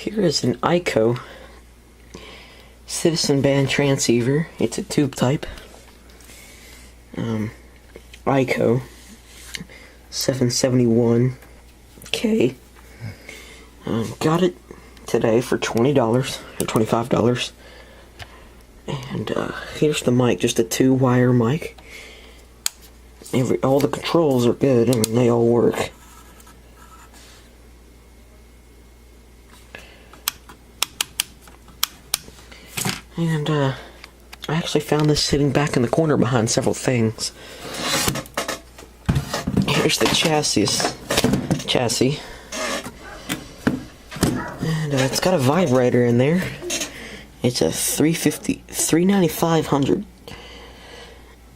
Here is an Eico citizen band transceiver. It's a tube type. Eico 771K. Got it today for $20 or $25. And here's the mic, just a 2-wire mic. All the controls are good. I mean, they all work. And I actually found this sitting back in the corner behind several things. Here's the chassis. And it's got a vibrator in there. It's a 39500.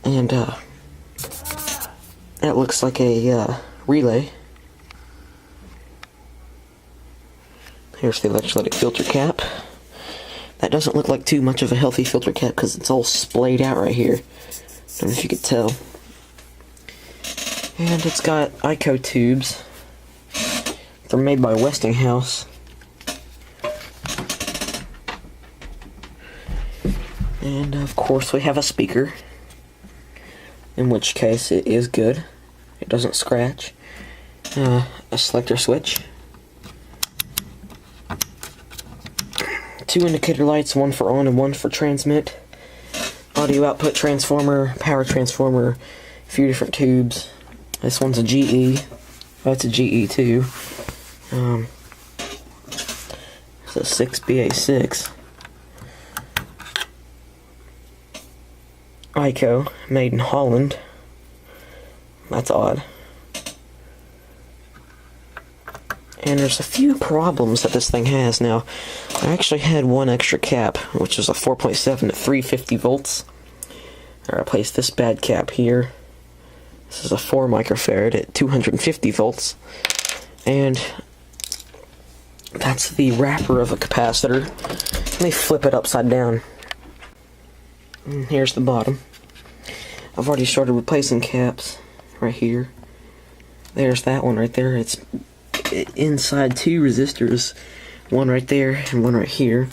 And that looks like a relay. Here's the electrolytic filter cap. That doesn't look like too much of a healthy filter cap because it's all splayed out right here. Don't know if you could tell. And it's got Eico tubes. They're made by Westinghouse. And of course we have a speaker, in which case it is good. It doesn't scratch. A selector switch. 2 indicator lights, one for on and one for transmit. Audio output transformer, power transformer, a few different tubes. This one's a GE. Oh, it's a GE too. It's a 6BA6. Eico, made in Holland. That's odd. And there's a few problems that this thing has. Now, I actually had one extra cap, which is a 4.7 at 350 volts. I replaced this bad cap here. This is a 4 microfarad at 250 volts. And that's the wrapper of a capacitor. Let me flip it upside down. And here's the bottom. I've already started replacing caps right here. There's that one right there. It's inside 2 resistors, one right there and one right here,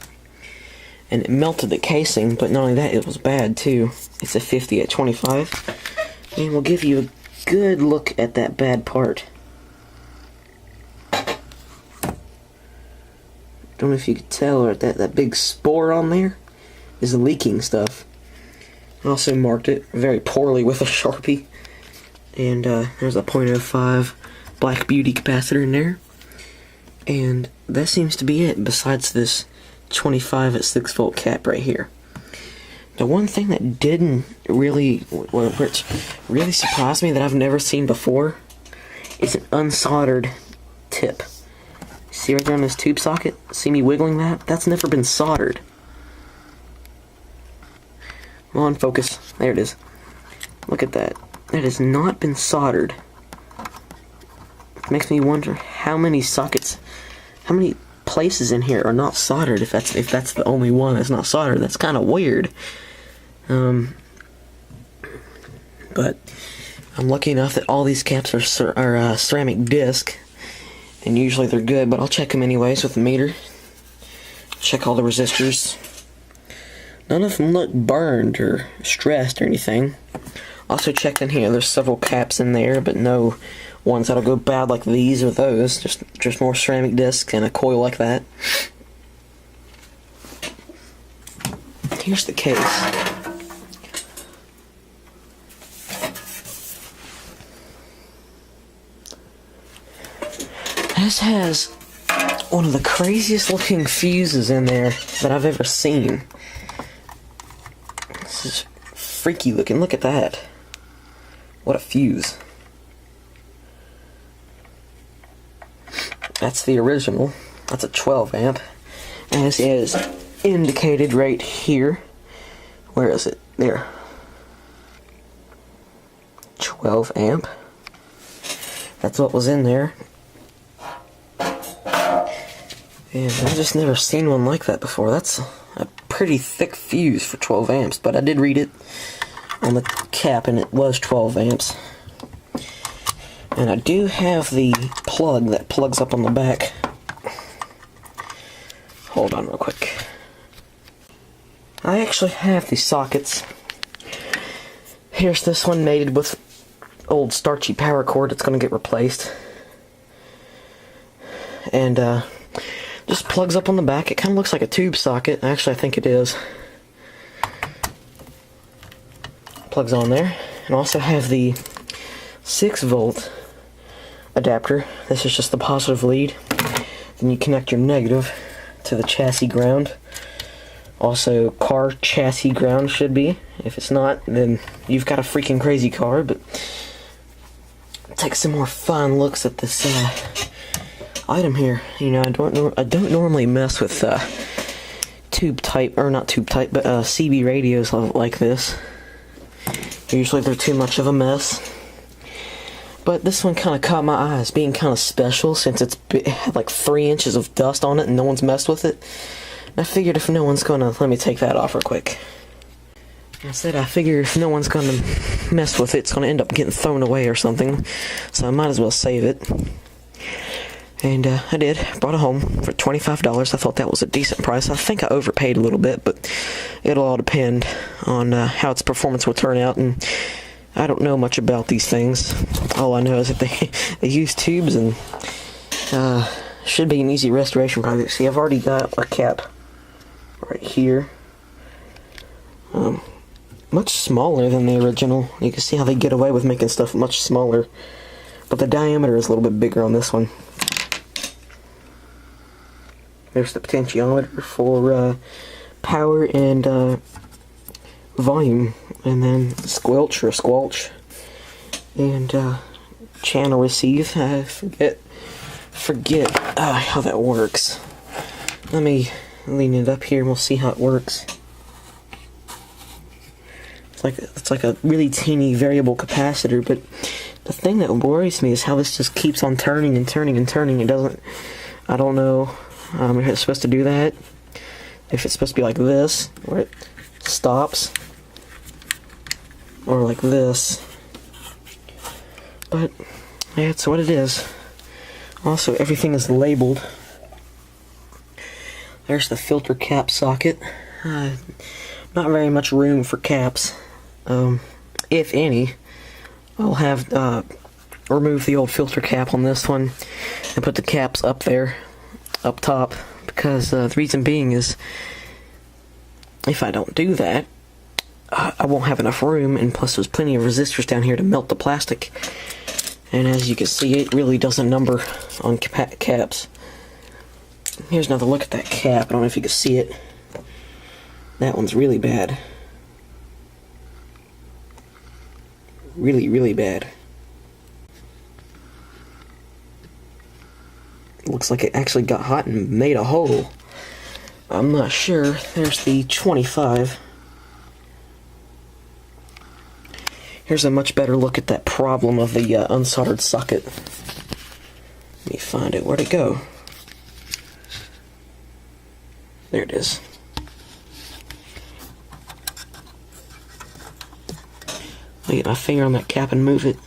and it melted the casing. But not only that, it was bad too. It's a 50 at 25, and we'll give you a good look at that bad part. Don't know if you could tell, or that big spore on there is the leaking stuff. I also marked it very poorly with a Sharpie. And there's a 0.05 Black Beauty capacitor in there. And that seems to be it, besides this 25 at 6 volt cap right here. The one thing that didn't really, which really surprised me that I've never seen before, is an unsoldered tip. See right there on this tube socket? See me wiggling that? That's never been soldered. Come on, focus. There it is. Look at that. That has not been soldered. It makes me wonder how many sockets, how many places in here are not soldered. If that's the only one that's not soldered, that's kind of weird. But I'm lucky enough that all these caps are ceramic disc, and usually they're good. But I'll check them anyways with the meter. Check all the resistors. None of them look burned or stressed or anything. Also checked in here. There's several caps in there, but no ones that'll go bad like these or those. Just more ceramic discs and a coil like that. Here's the case. This has one of the craziest looking fuses in there that I've ever seen. This is freaky looking. Look at that. What a fuse. That's the original. That's a 12 amp. As is indicated right here. Where is it? There. 12 amp. That's what was in there. And I've just never seen one like that before. That's a pretty thick fuse for 12 amps, but I did read it on the cap and it was 12 amps. And I do have the plug that plugs up on the back. hold on real quick. I actually have these sockets. Here's this one mated with old starchy power cord. It's going to get replaced. And just plugs up on the back. It kind of looks like a tube socket. Actually, I think it is. Plugs on there. And also have the 6-volt adapter. This is just the positive lead. Then you connect your negative to the chassis ground. Also, car chassis ground should be. If it's not, then you've got a freaking crazy car. But take some more fun looks at this item here. You know, I don't normally mess with tube type, or not tube type, but CB radios like this. Usually they're too much of a mess. But this one kind of caught my eye as being kind of special, since it had like 3 inches of dust on it and no one's messed with it. And I figured if no one's gonna, let me take that off real quick. I figure if no one's gonna mess with it, it's gonna end up getting thrown away or something. So I might as well save it. And I did. Brought it home for $25. I thought that was a decent price. I think I overpaid a little bit, but it'll all depend on how its performance will turn out. And I don't know much about these things. All I know is that they use tubes, and should be an easy restoration project. See, I've already got a cap right here. Much smaller than the original. You can see how they get away with making stuff much smaller. But the diameter is a little bit bigger on this one. There's the potentiometer for power and volume, and then squelch or squelch, and channel receive. I forget how that works. Let me lean it up here and we'll see how it works. It's like a really teeny variable capacitor, but the thing that worries me is how this just keeps on turning and turning and turning. It doesn't. I don't know if it's supposed to do that. If it's supposed to be like this, where it stops, or like this. But yeah, it's what it is. Also, everything is labeled. There's the filter cap socket. Not very much room for caps, if any. I'll have remove the old filter cap on this one and put the caps up there, up top, because the reason being is if I don't do that, I won't have enough room, and plus there's plenty of resistors down here to melt the plastic. And as you can see, it really doesn't number on caps. Here's another look at that cap. I don't know if you can see it. That one's really bad. Really, really bad. Looks like it actually got hot and made a hole. I'm not sure. There's the 25. Here's a much better look at that problem of the unsoldered socket. Let me find it. Where'd it go? There it is. I'll get my finger on that cap and move it.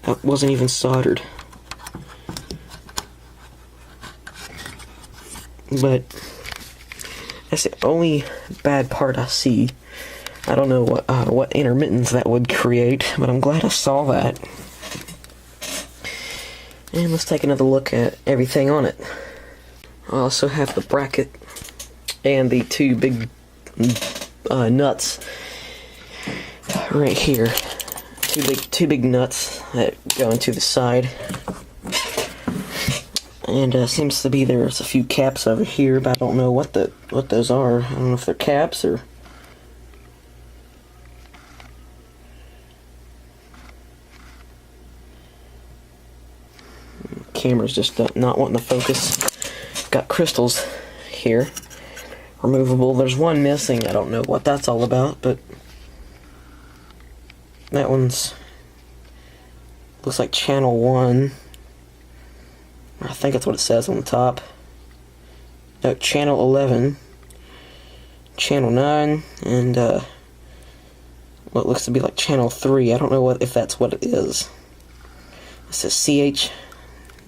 That wasn't even soldered. But that's the only bad part I see. I don't know what intermittence that would create, but I'm glad I saw that. And let's take another look at everything on it. I also have the bracket and the two big nuts right here. Two big nuts that go into the side. And seems to be there's a few caps over here, but I don't know what those are. I don't know if they're caps or. Camera's just not wanting to focus. Got crystals here, removable. There's one missing. I don't know what that's all about, but that one's looks like channel 1. I think that's what it says on the top. No, channel 11, channel 9, and what looks to be like channel 3. I don't know if that's what it is. It says CH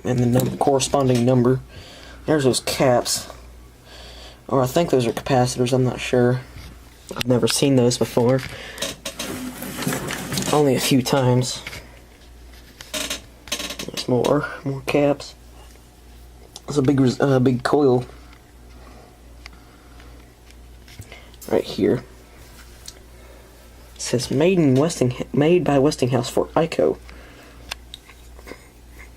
and the corresponding number There's those caps. Or I think those are capacitors, I'm not sure. I've never seen those before. Only a few times. There's more caps. There's a big coil right here. It says made by Westinghouse for Eico.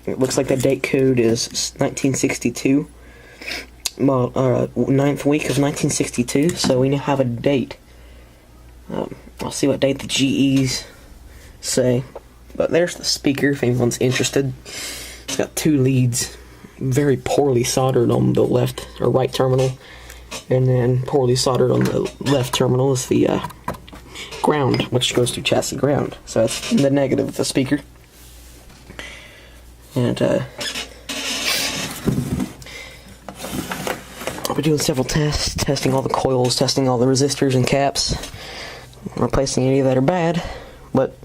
It looks like the date code is 1962. 9th week of 1962, so we now have a date. I'll see what date the GEs say. But there's the speaker if anyone's interested. It's got 2 leads, very poorly soldered on the left or right terminal, and then poorly soldered on the left terminal is the ground, which goes to chassis ground. So that's the negative of the speaker. And I'll be doing several tests, testing all the coils, testing all the resistors and caps, replacing any that are bad. But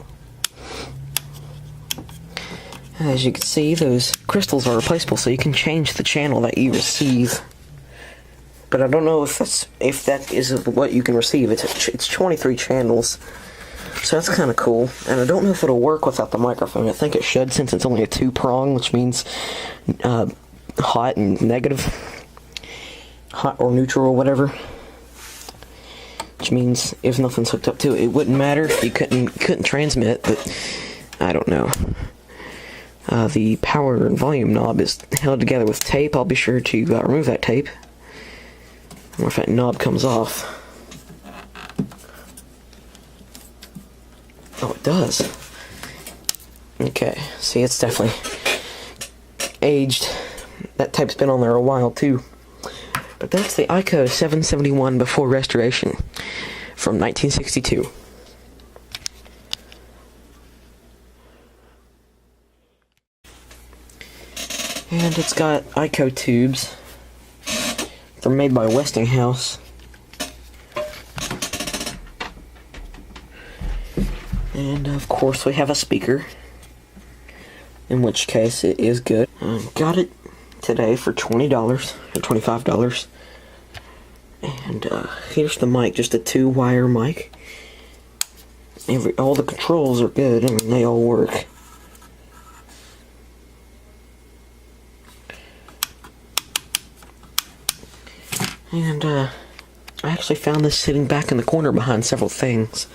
as you can see, those crystals are replaceable, so you can change the channel that you receive. But I don't know if that is what you can receive. It's 23 channels, so that's kind of cool. And I don't know if it'll work without the microphone. I think it should, since it's only a 2-prong, which means hot and negative. Hot or neutral or whatever, which means if nothing's hooked up to it, it wouldn't matter. You couldn't transmit, but I don't know. The power and volume knob is held together with tape. I'll be sure to remove that tape, or if that knob comes off. Oh, it does. Okay, see, it's definitely aged. That tape's been on there a while too. But that's the Eico 771 before restoration from 1962. And it's got Eico tubes. They're made by Westinghouse. And of course we have a speaker, in which case it is good. Got it today for $20 or $25. And here's the mic, just a 2-wire mic. All the controls are good. I mean, they all work. And I actually found this sitting back in the corner behind several things.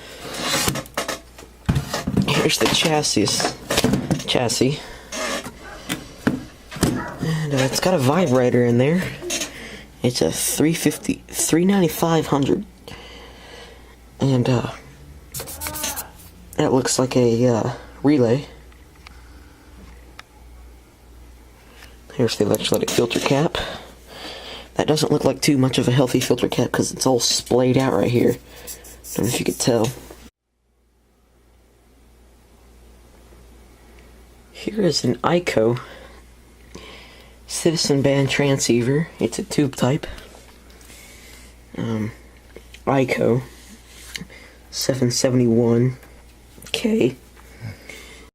Here's the chassis. And it's got a vibrator in there. It's a 39500. And that looks like a relay. Here's the electrolytic filter cap. That doesn't look like too much of a healthy filter cap because it's all splayed out right here. Don't know if you could tell. Here is an Eico Citizen Band transceiver. It's a tube type. Eico 771K.